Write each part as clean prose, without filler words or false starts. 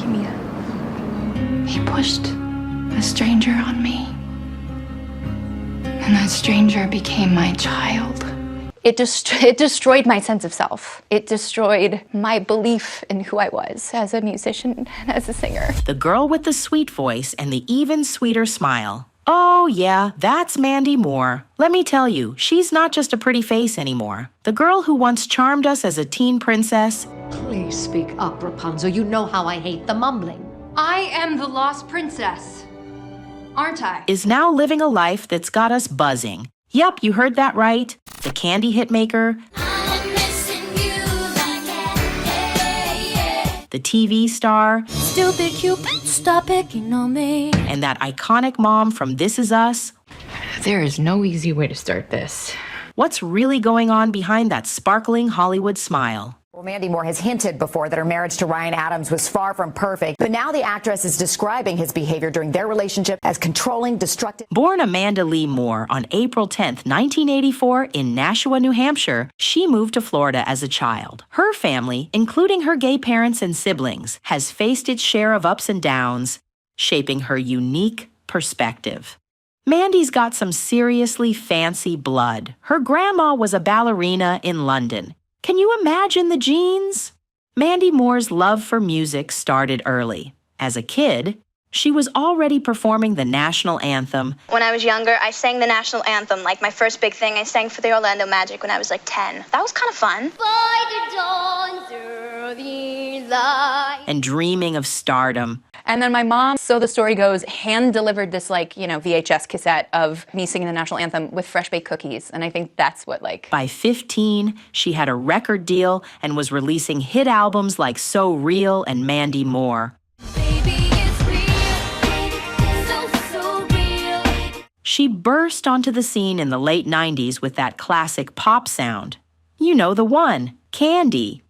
leukemia. He pushed a stranger on me. And that stranger became my child. It destroyed my sense of self. It destroyed my belief in who I was as a musician and as a singer. The girl with the sweet voice and the even sweeter smile. Oh yeah, that's Mandy Moore. Let me tell you, she's not just a pretty face anymore. The girl who once charmed us as a teen princess. Please speak up, Rapunzel. You know how I hate the mumbling. I am the lost princess, aren't I? Is now living a life that's got us buzzing. Yup, you heard that right. The candy hitmaker, the TV star, Stupid Cupid, stop picking on me. and that iconic mom from This Is Us. There is no easy way to start this. What's really going on behind that sparkling Hollywood smile? Well, Mandy Moore has hinted before that her marriage to Ryan Adams was far from perfect, but now the actress is describing his behavior during their relationship as controlling, destructive. Born Amanda Lee Moore on April 10, 1984 in Nashua, New Hampshire, she moved to Florida as a child. Her family, including her gay parents and siblings, has faced its share of ups and downs, shaping her unique perspective. Mandy's got some seriously fancy blood. Her grandma was a ballerina in London. Can you imagine the genes? Mandy Moore's love for music started early. As a kid, she was already performing the national anthem. When I was younger, I sang the national anthem. Like my first big thing, I sang for the Orlando Magic when I was like 10. That was kind of fun. And dreaming of stardom. And then my mom, so the story goes, hand-delivered this, VHS cassette of me singing the national anthem with fresh-baked cookies. And I think that's what, By 15, she had a record deal and was releasing hit albums like So Real and Mandy Moore. She burst onto the scene in the late 90s with that classic pop sound. You know the one, Candy.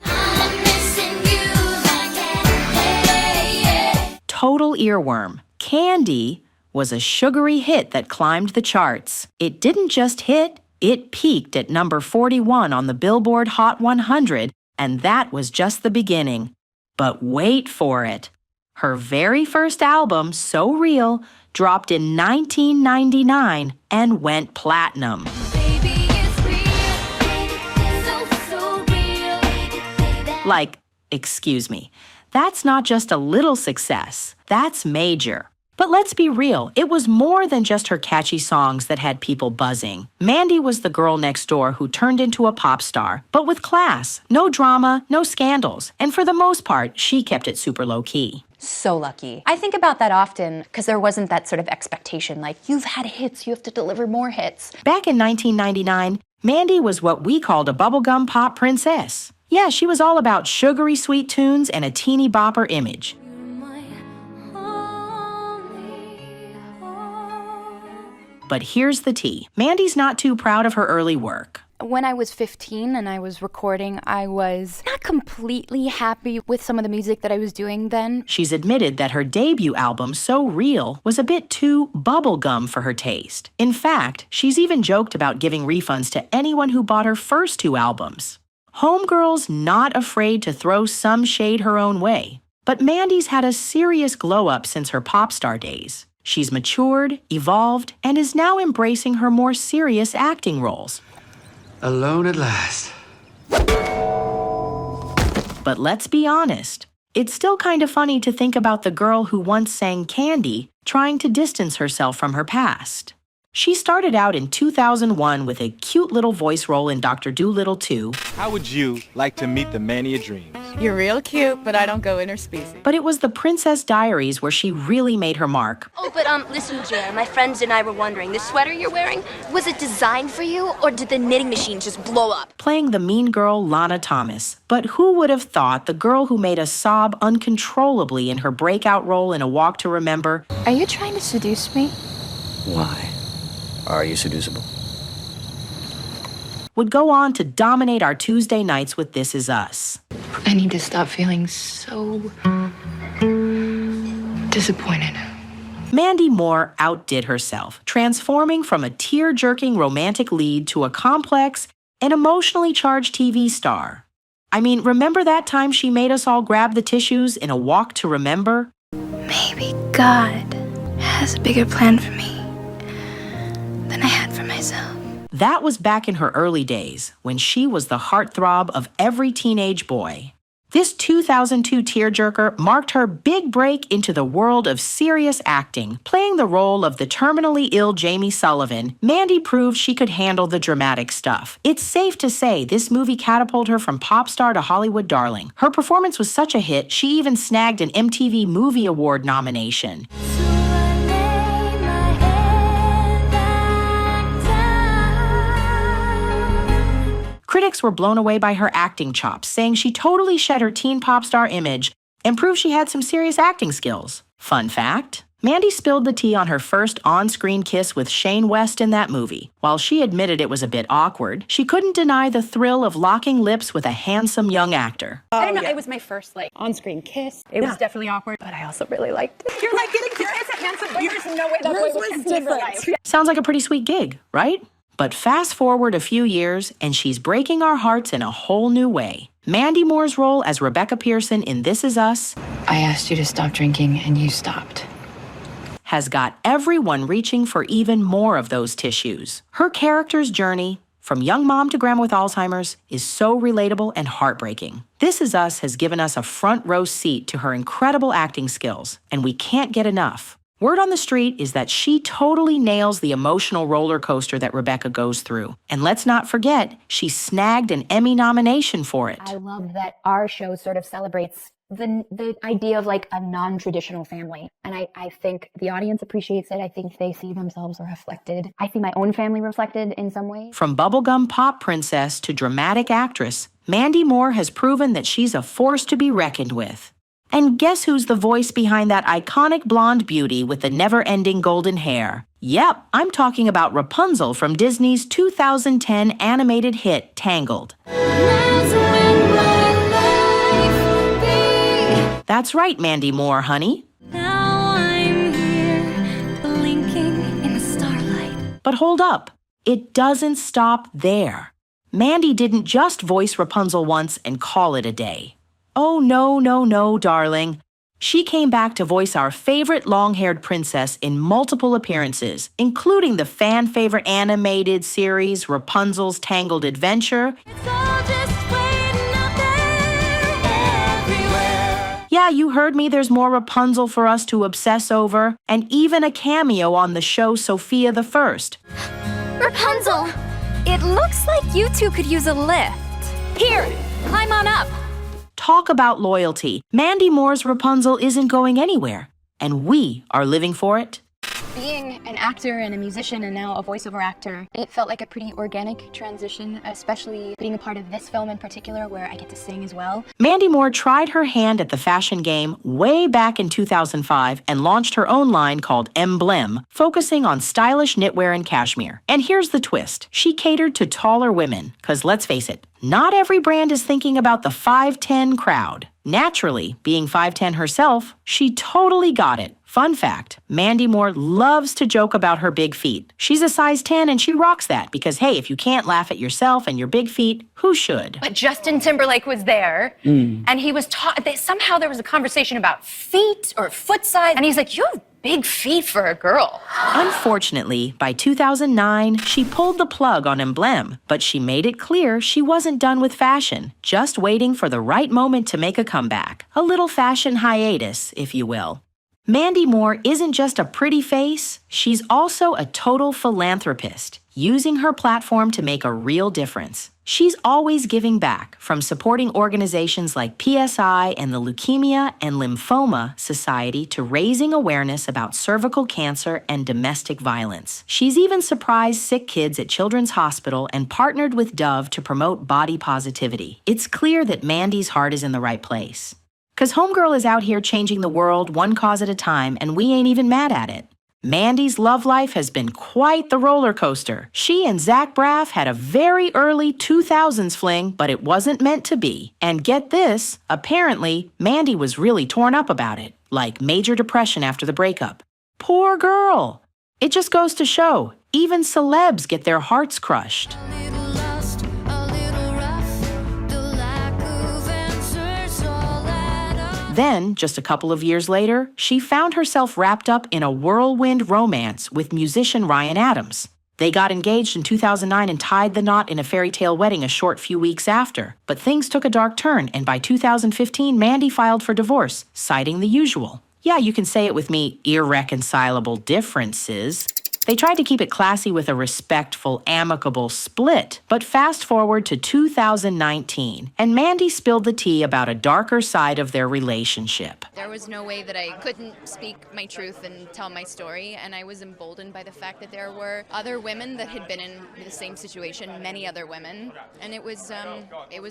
Total earworm. Candy was a sugary hit that climbed the charts. It didn't just hit, it peaked at number 41 on the Billboard Hot 100, and that was just the beginning. But wait for it. Her very first album, So Real, dropped in 1999 and went platinum. Excuse me, that's not just a little success, that's major. But let's be real, it was more than just her catchy songs that had people buzzing. Mandy was the girl next door who turned into a pop star, but with class, no drama, no scandals, and for the most part, she kept it super low-key. so lucky. I think about that often because there wasn't that sort of expectation, like, you've had hits, you have to deliver more hits. Back in 1999, Mandy was what we called a bubblegum pop princess. Yeah, she was all about sugary sweet tunes and a teeny bopper image. But here's the tea. Mandy's not too proud of her early work. When I was 15 and I was recording, I was not completely happy with some of the music that I was doing then. She's admitted that her debut album, So Real, was a bit too bubblegum for her taste. In fact, she's even joked about giving refunds to anyone who bought her first two albums. Homegirl's not afraid to throw some shade her own way. But Mandy's had a serious glow-up since her pop star days. She's matured, evolved, and is now embracing her more serious acting roles. Alone at last. But let's be honest, it's still kind of funny to think about the girl who once sang Candy trying to distance herself from her past. She started out in 2001 with a cute little voice role in Dr. Dolittle 2. How would you like to meet the man of your dreams? You're real cute, but I don't go interspecies. But it was the Princess Diaries where she really made her mark. Oh, but listen, Jan, my friends and I were wondering, this sweater you're wearing, was it designed for you, or did the knitting machine just blow up? Playing the mean girl Lana Thomas. But who would have thought the girl who made us sob uncontrollably in her breakout role in A Walk to Remember? Are you trying to seduce me? Why? Are you seducible? Would go on to dominate our Tuesday nights with This Is Us. I need to stop feeling so disappointed. Mandy Moore outdid herself, transforming from a tear-jerking romantic lead to a complex and emotionally charged TV star. I mean, remember that time she made us all grab the tissues in a walk to remember? Maybe God has a bigger plan for me than I had for myself. That was back in her early days, when she was the heartthrob of every teenage boy. This 2002 tearjerker marked her big break into the world of serious acting. Playing the role of the terminally ill Jamie Sullivan, Mandy proved she could handle the dramatic stuff. It's safe to say this movie catapulted her from pop star to Hollywood darling. Her performance was such a hit, she even snagged an MTV Movie Award nomination. Critics were blown away by her acting chops, saying she totally shed her teen pop star image and proved she had some serious acting skills. Fun fact, Mandy spilled the tea on her first on-screen kiss with Shane West in that movie. While she admitted it was a bit awkward, she couldn't deny the thrill of locking lips with a handsome young actor. I don't know, it was my first on-screen kiss. It was definitely awkward, but I also really liked it. You're getting curious at handsome boy. There's no way that boy was different. Sounds like a pretty sweet gig, right? But fast forward a few years, and she's breaking our hearts in a whole new way. Mandy Moore's role as Rebecca Pearson in This Is Us, I asked you to stop drinking and you stopped. has got everyone reaching for even more of those tissues. Her character's journey, from young mom to grandma with Alzheimer's, is so relatable and heartbreaking. This Is Us has given us a front row seat to her incredible acting skills, and we can't get enough. Word on the street is that she totally nails the emotional roller coaster that Rebecca goes through. And let's not forget, she snagged an Emmy nomination for it. I love that our show sort of celebrates the idea of a non-traditional family. And I think the audience appreciates it. I think they see themselves reflected. I see my own family reflected in some ways. From bubblegum pop princess to dramatic actress, Mandy Moore has proven that she's a force to be reckoned with. And guess who's the voice behind that iconic blonde beauty with the never-ending golden hair? Yep, I'm talking about Rapunzel from Disney's 2010 animated hit, Tangled. That's right, Mandy Moore, honey. Now I'm here, blinking in the starlight. But hold up, it doesn't stop there. Mandy didn't just voice Rapunzel once and call it a day. Oh, no, darling. She came back to voice our favorite long-haired princess in multiple appearances, including the fan-favorite animated series Rapunzel's Tangled Adventure. It's all just waiting out there everywhere. Yeah, you heard me, there's more Rapunzel for us to obsess over, and even a cameo on the show Sophia the First. Rapunzel, it looks like you two could use a lift. Here, climb on up. Talk about loyalty. Mandy Moore's Rapunzel isn't going anywhere, and we are living for it. Being an actor and a musician and now a voiceover actor, it felt like a pretty organic transition, especially being a part of this film in particular where I get to sing as well. Mandy Moore tried her hand at the fashion game way back in 2005 and launched her own line called Emblem, focusing on stylish knitwear and cashmere. And here's the twist. She catered to taller women, because let's face it, not every brand is thinking about the 5'10" crowd. Naturally, being 5'10" herself, she totally got it. Fun fact, Mandy Moore loves to joke about her big feet. She's a size 10 and she rocks that because, hey, if you can't laugh at yourself and your big feet, who should? But Justin Timberlake was there, and he was somehow there was a conversation about feet or foot size, and he's like, you have big feet for a girl. Unfortunately, by 2009, she pulled the plug on Emblem, but she made it clear she wasn't done with fashion, just waiting for the right moment to make a comeback. A little fashion hiatus, if you will. Mandy Moore isn't just a pretty face, she's also a total philanthropist, using her platform to make a real difference. She's always giving back, from supporting organizations like PSI and the Leukemia and Lymphoma Society to raising awareness about cervical cancer and domestic violence. She's even surprised sick kids at Children's Hospital and partnered with Dove to promote body positivity. It's clear that Mandy's heart is in the right place. 'Cause Homegirl is out here changing the world one cause at a time, and we ain't even mad at it. Mandy's love life has been quite the roller coaster. She and Zach Braff had a very early 2000s fling, but it wasn't meant to be. And get this, apparently, Mandy was really torn up about it, like major depression after the breakup. Poor girl! It just goes to show, even celebs get their hearts crushed. A little lost, a little rough, the lack of Then, just a couple of years later, she found herself wrapped up in a whirlwind romance with musician Ryan Adams. They got engaged in 2009 and tied the knot in a fairy tale wedding a short few weeks after. But things took a dark turn, and by 2015, Mandy filed for divorce, citing the usual. Yeah, you can say it with me, irreconcilable differences. They tried to keep it classy with a respectful, amicable split. But fast forward to 2019, and Mandy spilled the tea about a darker side of their relationship. There was no way that I couldn't speak my truth and tell my story, and I was emboldened by the fact that there were other women that had been in the same situation, many other women, and it was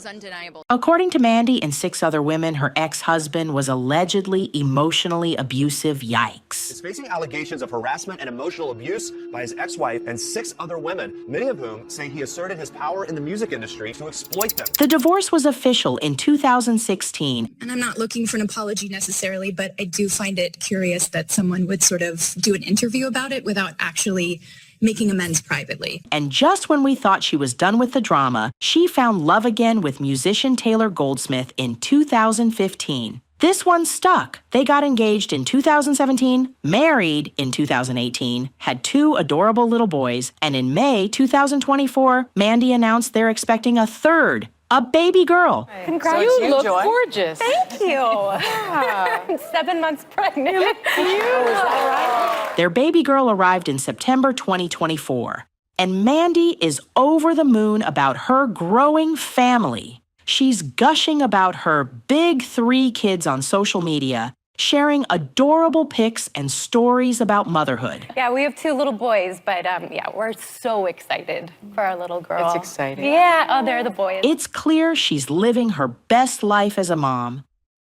undeniable. According to Mandy and 6 other women, her ex-husband was allegedly emotionally abusive. Yikes. He's facing allegations of harassment and emotional abuse by his ex-wife and 6 other women, many of whom say he asserted his power in the music industry to exploit them. The divorce was official in 2016. And I'm not looking for an apology necessarily, but I do find it curious that someone would sort of do an interview about it without actually making amends privately. And just when we thought she was done with the drama, she found love again with musician Taylor Goldsmith in 2015. This one stuck. They got engaged in 2017, married in 2018, had 2 adorable little boys, and in May 2024, Mandy announced they're expecting a third, a baby girl. Congrats. So you look Joy. gorgeous. Thank you. I'm 7 months pregnant. You look cute. Their baby girl arrived in September 2024, and Mandy is over the moon about her growing family. She's gushing about her big 3 kids on social media, sharing adorable pics and stories about motherhood. Yeah, we have 2 little boys, but yeah, we're so excited for our little girl. It's exciting. Yeah, oh, they're the boys. It's clear she's living her best life as a mom.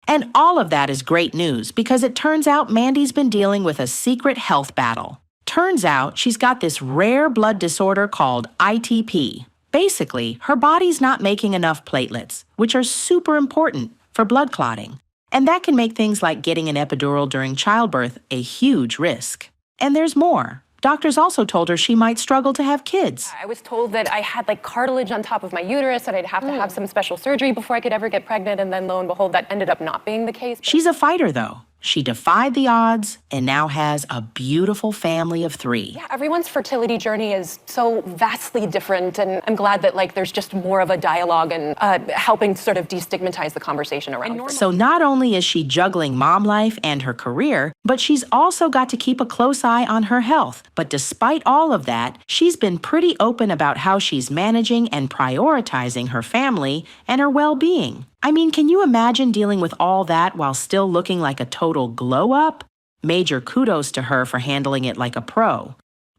And all of that is great news because it turns out Mandy's been dealing with a secret health battle. Turns out she's got this rare blood disorder called ITP. Basically, her body's not making enough platelets, which are super important for blood clotting. And that can make things like getting an epidural during childbirth a huge risk. And there's more. Doctors also told her she might struggle to have kids. I was told that I had like cartilage on top of my uterus, that I'd have to have some special surgery before I could ever get pregnant, and then lo and behold, that ended up not being the case. She's a fighter, though. She defied the odds and now has a beautiful family of 3. Yeah, everyone's fertility journey is so vastly different, and I'm glad that like there's just more of a dialogue and helping sort of destigmatize the conversation around. So not only is she juggling mom life and her career, but she's also got to keep a close eye on her health. But despite all of that, she's been pretty open about how she's managing and prioritizing her family and her well-being. I mean, can you imagine dealing with all that while still looking like a total glow-up? Major kudos to her for handling it like a pro.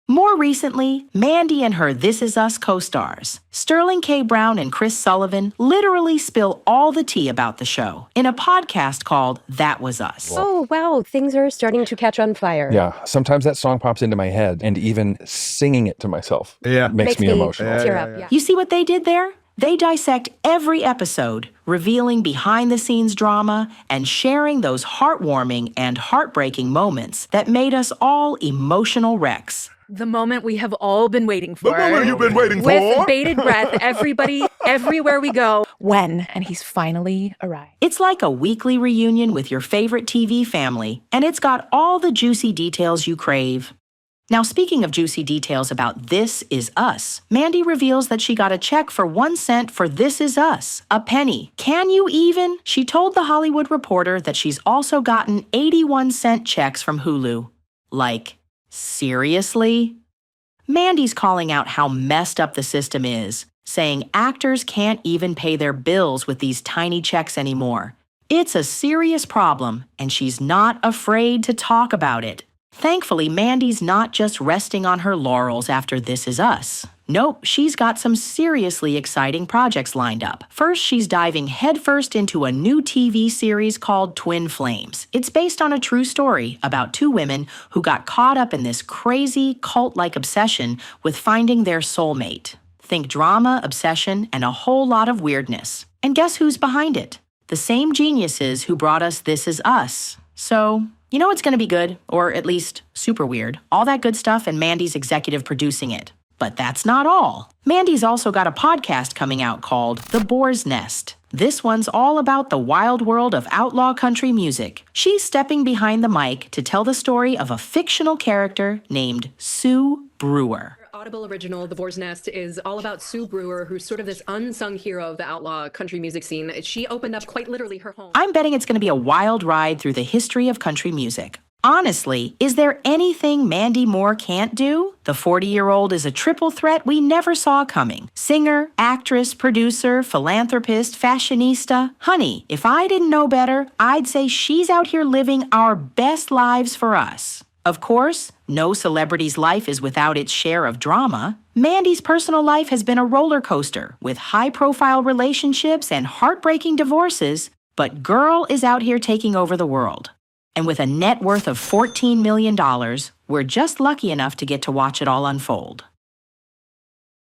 More recently, Mandy and her This Is Us co-stars, Sterling K. Brown and Chris Sullivan, literally spill all the tea about the show in a podcast called That Was Us. Oh, wow, things are starting to catch on fire. Yeah, sometimes that song pops into my head, and even singing it to myself makes me emotional. Tear up, yeah. You see what they did there? They dissect every episode, revealing behind-the-scenes drama and sharing those heartwarming and heartbreaking moments that made us all emotional wrecks. The moment we have all been waiting for. The moment you've been waiting for. With bated breath, everybody, everywhere we go. When? And he's finally arrived. It's like a weekly reunion with your favorite TV family, and it's got all the juicy details you crave. Now, speaking of juicy details about This Is Us, Mandy reveals that she got a check for 1 cent for This Is Us, a penny. Can you even? She told The Hollywood Reporter that she's also gotten 81-cent checks from Hulu. Like, seriously? Mandy's calling out how messed up the system is, saying actors can't even pay their bills with these tiny checks anymore. It's a serious problem, and she's not afraid to talk about it. Thankfully, Mandy's not just resting on her laurels after This Is Us. Nope, she's got some seriously exciting projects lined up. First, she's diving headfirst into a new TV series called Twin Flames. It's based on a true story about 2 women who got caught up in this crazy, cult-like obsession with finding their soulmate. Think drama, obsession, and a whole lot of weirdness. And guess who's behind it? The same geniuses who brought us This Is Us. So, you know it's going to be good, or at least super weird. All that good stuff, and Mandy's executive producing it. But that's not all. Mandy's also got a podcast coming out called The Boar's Nest. This one's all about the wild world of outlaw country music. She's stepping behind the mic to tell the story of a fictional character named Sue Brewer. Audible original, The Boar's Nest, is all about Sue Brewer, who's sort of this unsung hero of the outlaw country music scene. She opened up quite literally her home. I'm betting it's going to be a wild ride through the history of country music. Honestly, is there anything Mandy Moore can't do? The 40-year-old is a triple threat we never saw coming. Singer, actress, producer, philanthropist, fashionista. Honey, if I didn't know better, I'd say she's out here living our best lives for us. Of course, no celebrity's life is without its share of drama. Mandy's personal life has been a roller coaster with high-profile relationships and heartbreaking divorces, but girl is out here taking over the world. And with a net worth of $14 million, we're just lucky enough to get to watch it all unfold.